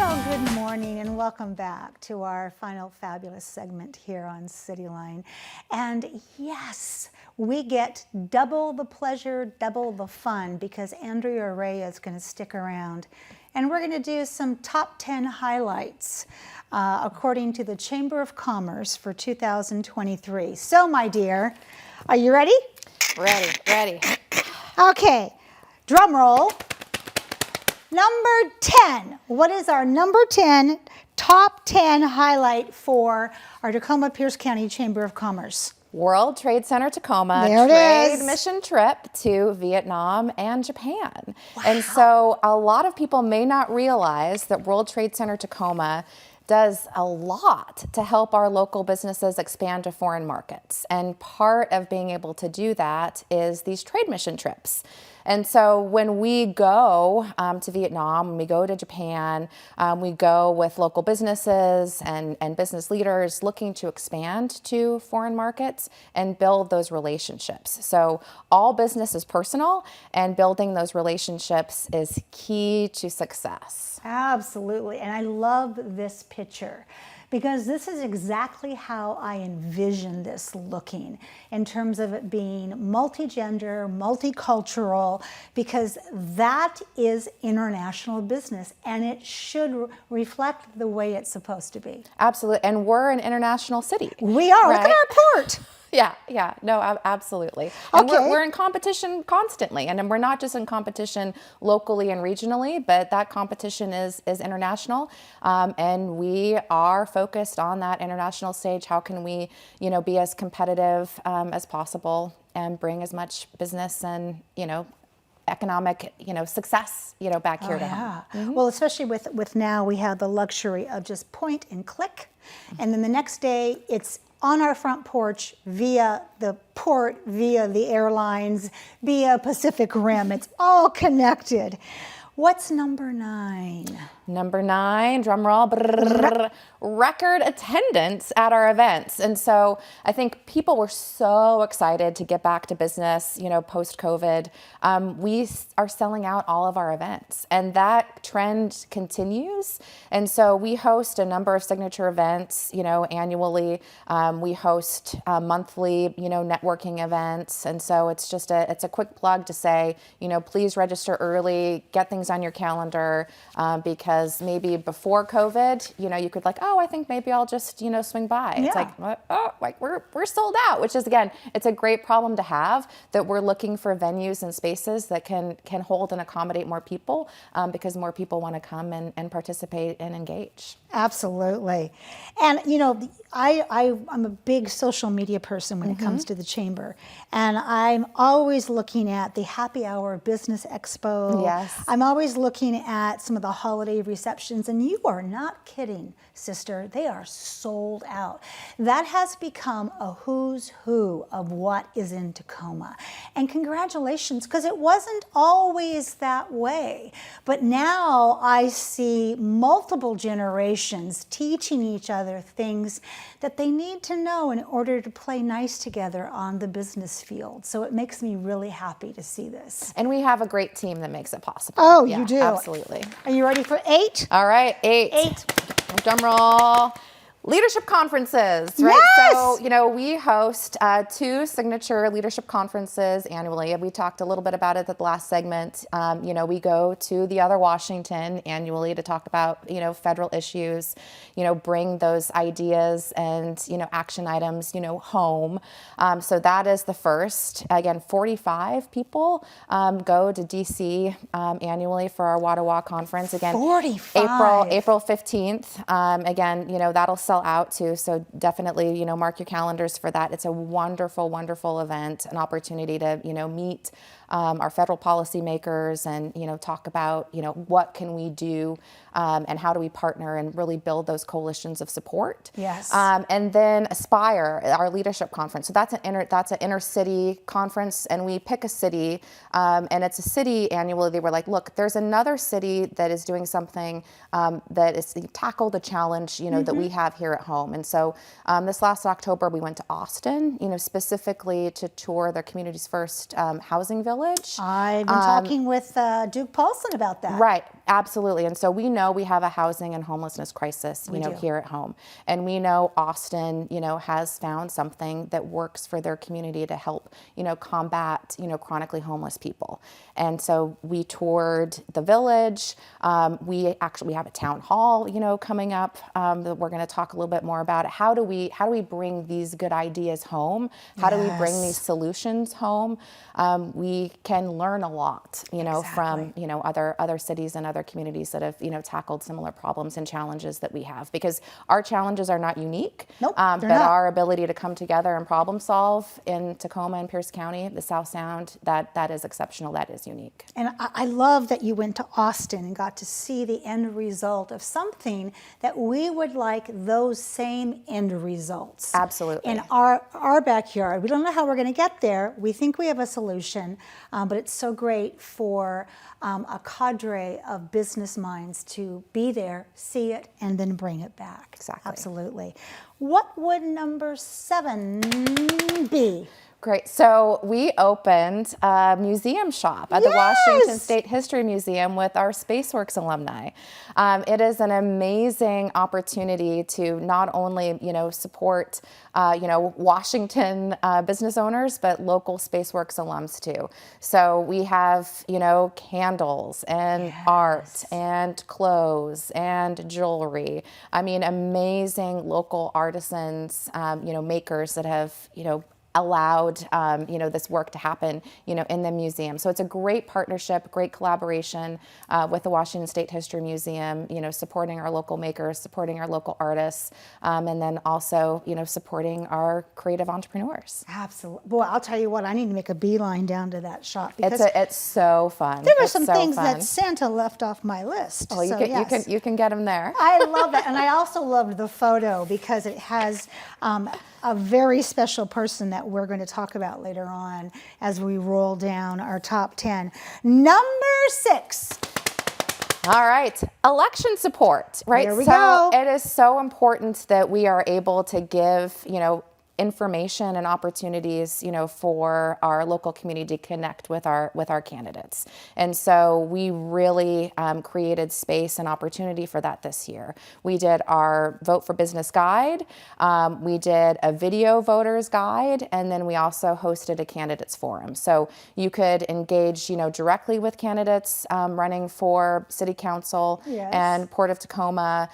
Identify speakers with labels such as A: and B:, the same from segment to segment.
A: Well, good morning and welcome back to our final fabulous segment here on CityLine. And yes, we get double the pleasure, double the fun because Andrea Araya is going to stick around. And we're going to do some top 10 highlights according to the Chamber of Commerce for 2023. So, my dear, are you ready?
B: Ready.
A: Okay, drum roll. Number 10. What is our number 10, top 10 highlight for our Tacoma-Pierce County Chamber of Commerce?
B: World Trade Center Tacoma
A: There it
B: trade
A: is.
B: mission trip to Vietnam and Japan. Wow. And so a lot of people may not realize that World Trade Center Tacoma does a lot to help our local businesses expand to foreign markets. And part of being able to do that is these trade mission trips. And so when we go to Vietnam, when we go to Japan, we go with local businesses and business leaders looking to expand to foreign markets and build those relationships. So all business is personal, and building those relationships is key to success.
A: Absolutely. And I love this picture because this is exactly how I envision this looking in terms of it being multi-gender, multicultural, because that is international business and it should reflect the way it's supposed to be.
B: Absolutely. And we're an international city.
A: We are.
B: Right?
A: Look at our port.
B: Yeah, no, absolutely. And
A: Okay.
B: we're in competition constantly, and we're not just in competition locally and regionally, but that competition is international, and we are focused on that international stage. How can we, be as competitive as possible and bring as much business and, economic, success, back here to home.
A: Mm-hmm. Well, especially with now we have the luxury of just point and click, and then the next day it's on our front porch via the port, via the airlines, via Pacific Rim. It's all connected. What's number 9?
B: Number 9, drum roll, record attendance at our events. And so I think people were so excited to get back to business, post-COVID. We are selling out all of our events, and that trend continues. And so we host a number of signature events, annually. We host monthly, networking events. And so it's just it's a quick plug to say, please register early, get things on your calendar, because maybe before COVID, you could I think maybe I'll just, swing by.
A: Yeah.
B: It's we're sold out, which is, again, it's a great problem to have, that we're looking for venues and spaces that can hold and accommodate more people, because more people want to come and participate and engage.
A: Absolutely. And, I'm a big social media person when it comes to the chamber. And I'm always looking at the Happy Hour Business Expo.
B: Yes.
A: I'm always looking at some of the holiday receptions. And you are not kidding, sister. They are sold out. That has become a who's who of what is in Tacoma. And congratulations, because it wasn't always that way. But now I see multiple generations teaching each other things that they need to know in order to play nice together on the business field. So it makes me really happy to see this.
B: And we have a great team that makes it possible.
A: Oh,
B: yeah,
A: you do?
B: Absolutely.
A: Are you ready for 8?
B: All right, 8. Drum roll. Leadership conferences, right?
A: Yes!
B: So, we host 2 signature leadership conferences annually. We talked a little bit about it at the last segment. We go to the Other Washington annually to talk about, federal issues, bring those ideas and, action items, home. So that is the first. Again, 45 people go to DC annually for our Wattawa conference. Again,
A: 45.
B: April 15th. Again, that'll sell out too. So definitely, mark your calendars for that. It's a wonderful, wonderful event, an opportunity to, meet our federal policymakers and, talk about, what can we do and how do we partner and really build those coalitions of support.
A: Yes.
B: And then Aspire, our leadership conference. So that's an inner city conference, and we pick a city, and it's a city annually. They were like, look, there's another city that is doing something that is tackle the challenge, that we have here at home. And so this last October, we went to Austin, specifically to tour their community's first housing village.
A: I've been talking with Duke Paulson about that.
B: Right, absolutely. And so we know we have a housing and homelessness crisis,
A: We do.
B: here at home. And we know Austin, has found something that works for their community to help, combat, chronically homeless people. And so we toured the village. We have a town hall, coming up that we're going to talk a little bit more about. How do we bring these good ideas home? How do we bring these solutions home? We can learn a lot, from other cities and other communities that have tackled similar problems and challenges that we have, because our challenges are not unique.
A: Nope,
B: but
A: they're not.
B: our ability to come together and problem solve in Tacoma and Pierce County, the South Sound, that is exceptional. That is unique.
A: And I love that you went to Austin and got to see the end result of something that we would like those same end results.
B: Absolutely.
A: In our backyard. We don't know how we're going to get there. We think we have a solution, but it's so great for a cadre of business minds to be there, see it, and then bring it back.
B: Exactly.
A: Absolutely. What would number 7 be?
B: Great. So we opened a museum shop at the Washington State History Museum with our SpaceWorks alumni. It is an amazing opportunity to not only, support, Washington business owners, but local SpaceWorks alums too. So we have, candles and art and clothes and jewelry. I mean, amazing local artisans, makers that have, allowed this work to happen in the museum. So it's a great partnership, great collaboration with the Washington State History Museum, supporting our local makers, supporting our local artists, and then also supporting our creative entrepreneurs.
A: Absolutely. Boy, I'll tell you what, I need to make a beeline down to that shop because
B: It's so fun.
A: there were
B: It's
A: some
B: so
A: things
B: fun.
A: that Santa left off my list.
B: Oh, you can get them there.
A: I love it. And I also loved the photo because it has a very special person that we're going to talk about later on as we roll down our top 10. Number 6.
B: All right, election support, right?
A: There we
B: so
A: go.
B: It is so important that we are able to give, information and opportunities, for our local community to connect with our candidates. And so we really created space and opportunity for that this year. We did our Vote for Business guide, we did a video voters guide, and then we also hosted a candidates forum. So you could engage, directly with candidates running for City Council and Port of Tacoma.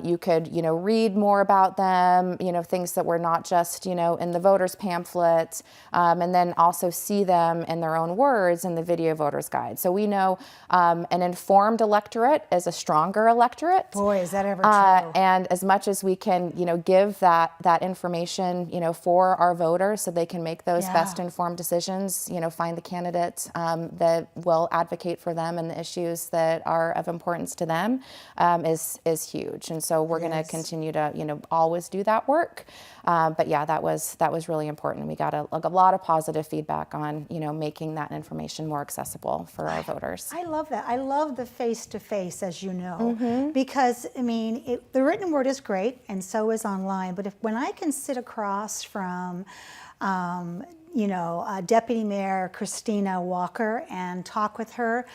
B: You could, read more about them, things that were not just in the voters pamphlet, and then also see them in their own words in the video voters guide. So we know an informed electorate is a stronger electorate.
A: Boy, is that ever true.
B: And as much as we can, give that information, for our voters so they can make those best informed decisions, find the candidate that will advocate for them and the issues that are of importance to them is huge. And so we're going to continue to, always do that work. But yeah, that was really important. We got a lot of positive feedback on, making that information more accessible for our voters.
A: I love that. I love the face-to-face, as you know, because, the written word is great, and so is online, but when I can sit across from, Deputy Mayor Christina Walker and talk with her,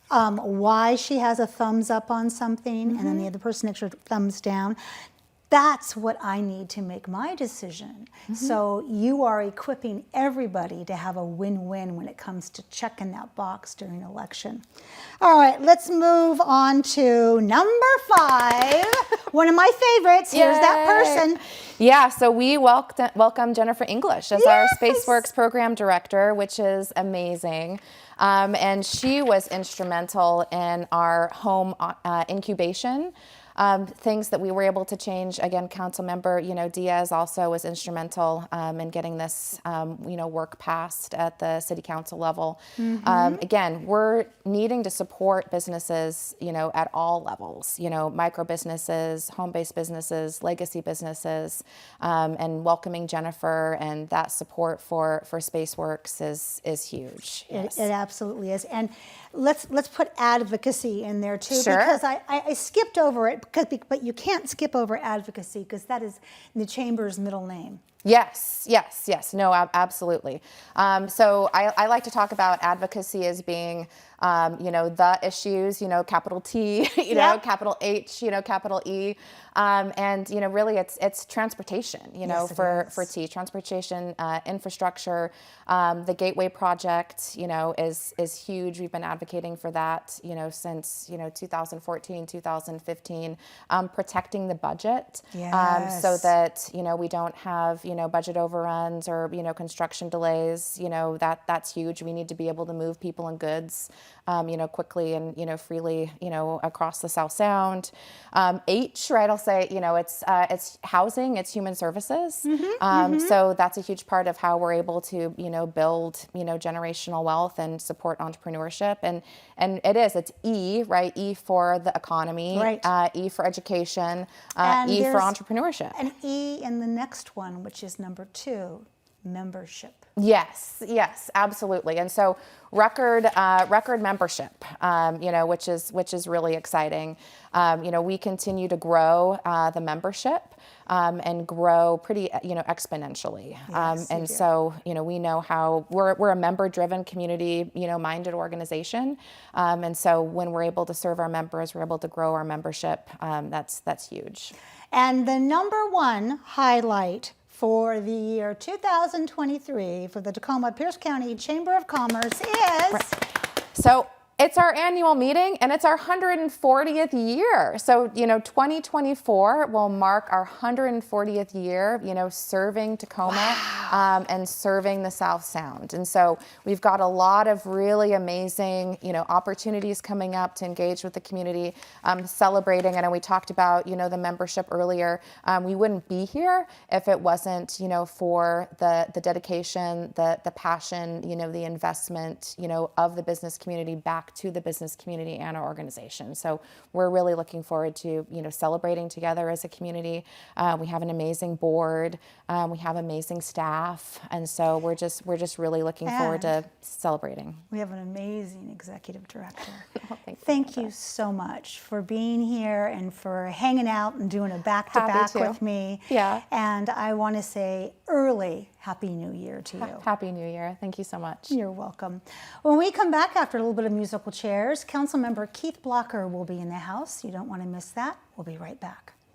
A: why she has a thumbs up on something, and then the other person next to her thumbs down, that's what I need to make my decision. So you are equipping everybody to have a win-win when it comes to checking that box during election. All right, let's move on to number 5. One of my favorites. Here's that person.
B: Yeah, so we welcome Jennifer English as our SpaceWorks program director, which is amazing. And she was instrumental in our home incubation. Things that we were able to change. Again, Councilmember, Diaz also was instrumental in getting this, work passed at the City Council level. Again, we're needing to support businesses, at all levels. Micro businesses, home-based businesses, legacy businesses, and welcoming Jennifer and that support for Spaceworks is huge. Yes.
A: It absolutely is. And let's put advocacy in there too,
B: Sure.
A: because I skipped over it, but you can't skip over advocacy because that is the Chamber's middle name.
B: Yes. No, absolutely. So I like to talk about advocacy as being, the issues, capital T,
A: Yep.
B: capital H, capital E. And, really it's transportation,
A: Yes, it
B: for
A: is.
B: T, transportation, infrastructure. The Gateway Project, is huge. We've been advocating for that, since, 2014, 2015, protecting the budget.
A: Yes.
B: So that, we don't have, budget overruns or, construction delays, that's huge. We need to be able to move people and goods, quickly and, freely, across the South Sound. H, right, I'll say, it's housing, it's human services. So that's a huge part of how we're able to, build, generational wealth and support entrepreneurship. And it's E, right? E for the economy,
A: Right.
B: E for education,
A: And
B: E for
A: there's
B: entrepreneurship.
A: an E in the next one, which is number 2, membership.
B: Yes, absolutely. And so record membership, which is really exciting. We continue to grow the membership and grow pretty, exponentially.
A: Yes, you
B: And
A: do.
B: so, we know how we're a member-driven community, minded organization. And so when we're able to serve our members, we're able to grow our membership. That's huge.
A: And the number 1 highlight for the year 2023 for the Tacoma-Pierce County Chamber of Commerce is...
B: So it's our annual meeting and it's our 140th year. So, 2024 will mark our 140th year, serving Tacoma and serving the South Sound. And so we've got a lot of really amazing, opportunities coming up to engage with the community, celebrating. I know we talked about, the membership earlier. We wouldn't be here if it wasn't, for the dedication, the passion, the investment, of the business community back to the business community and our organization. So we're really looking forward to, celebrating together as a community. We have an amazing board. We have amazing staff. And so we're just really looking forward to celebrating.
A: We have an amazing executive director.
B: Well,
A: Thank you so much for being here and for hanging out and doing a back-to-back
B: Happy to.
A: with me.
B: Yeah.
A: And I want to say early Happy New Year to you.
B: Happy New Year. Thank you so much.
A: You're welcome. When we come back after a little bit of musical chairs, Councilmember Keith Blocker will be in the house. You don't want to miss that. We'll be right back.